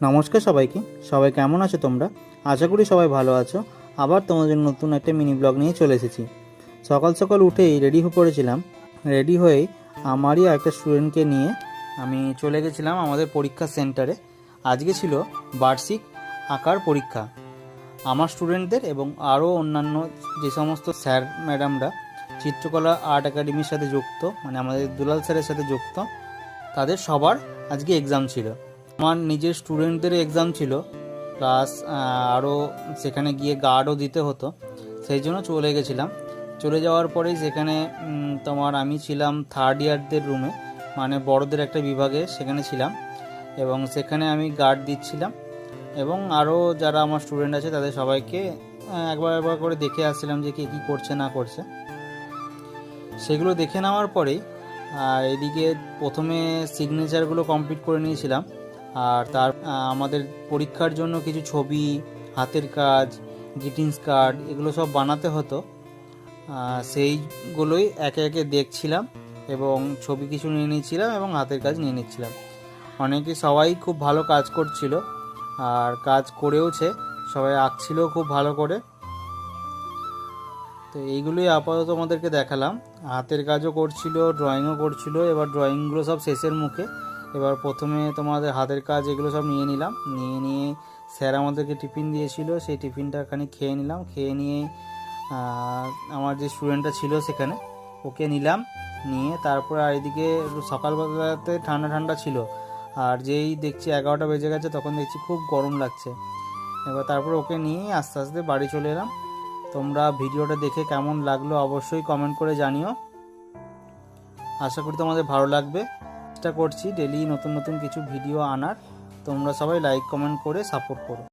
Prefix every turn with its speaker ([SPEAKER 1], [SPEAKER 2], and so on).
[SPEAKER 1] নমস্কার সবাইকে। সবাই কেমন আছো তোমরা? আশা করি সবাই ভালো আছো। আবার তোমাদের নতুন একটা মিনি ব্লগ নিয়ে চলে এসেছি। সকাল সকাল উঠেই রেডি হয়ে পড়েছিলাম। রেডি হয়ে আমারই একটা স্টুডেন্টকে নিয়ে আমি চলে গেছিলাম আমাদের পরীক্ষা সেন্টারে। আজকে ছিল বার্ষিক আঁকার পরীক্ষা আমার স্টুডেন্টদের এবং আরও অন্যান্য যে সমস্ত স্যার ম্যাডামরা চিত্রকলা আর্ট একাডেমির সাথে যুক্ত, মানে আমাদের দুলাল স্যারের সাথে যুক্ত, তাদের সবার আজকে এক্সাম ছিল। আমার নিজের স্টুডেন্টদের এক্সাম ছিল, প্লাস আরও সেখানে গিয়ে গার্ডও দিতে হতো। সেই জন্য চলে গেছিলাম। চলে যাওয়ার পরেই সেখানে আমি ছিলাম থার্ড ইয়ারদের রুমে, মানে বড়দের একটা বিভাগে সেখানে ছিলাম, এবং সেখানে আমি গার্ড দিচ্ছিলাম এবং আরও যারা আমার স্টুডেন্ট আছে তাদের সবাইকে একবার করে দেখে আসছিলাম যে কে কী করছে না করছে। সেগুলো দেখে নেওয়ার পরেই এদিকে প্রথমে সিগনেচারগুলো কমপ্লিট করে নিয়েছিলাম। আর আমাদের পরীক্ষার জন্য কিছু ছবি, হাতের কাজ, গ্রিটিংস কার্ড এগুলো সব বানাতে হতো। সেইগুলোই একে একে দেখছিলাম এবং ছবি কিছু নিয়ে নিচ্ছিলাম এবং হাতের কাজ নিয়ে নিচ্ছিলাম। সবাই খুব ভালো কাজ করছিল আর কাজ করেওছে, সবাই আঁকছিলো খুব ভালো করে। তো এইগুলোই আপাতত আমাদেরকে দেখালাম। হাতের কাজও করছিল, ড্রয়িংও করছিল। এবার ড্রয়িংগুলো সব শেষের মুখে। এবার প্রথমে তোমাদের হাতের কাজ এগুলো সব নিয়ে নিলাম। নিয়ে স্যার আমাদেরকে টিফিন দিয়েছিল, সেই টিফিনটা খানি খেয়ে নিলাম। খেয়ে নিয়ে আমার যে স্টুডেন্টটা ছিল সেখানে ওকে নিলাম। নিয়ে তারপরে আর এদিকে সকালবেলাতে ঠান্ডা ঠান্ডা ছিল, আর যেই দেখছি 11টা বেজে গেছে তখন দেখছি খুব গরম লাগছে। এবার তারপরে ওকে নিয়ে আস্তে আস্তে বাড়ি চলে এলাম। তোমরা ভিডিওটা দেখে কেমন লাগলো অবশ্যই কমেন্ট করে জানিও। আশা করি তোমাদের ভালো লাগবে। চেষ্টা করছি ডেলি নতুন নতুন কিছু ভিডিও আনার। তোমরা সবাই লাইক কমেন্ট করে সাপোর্ট করো।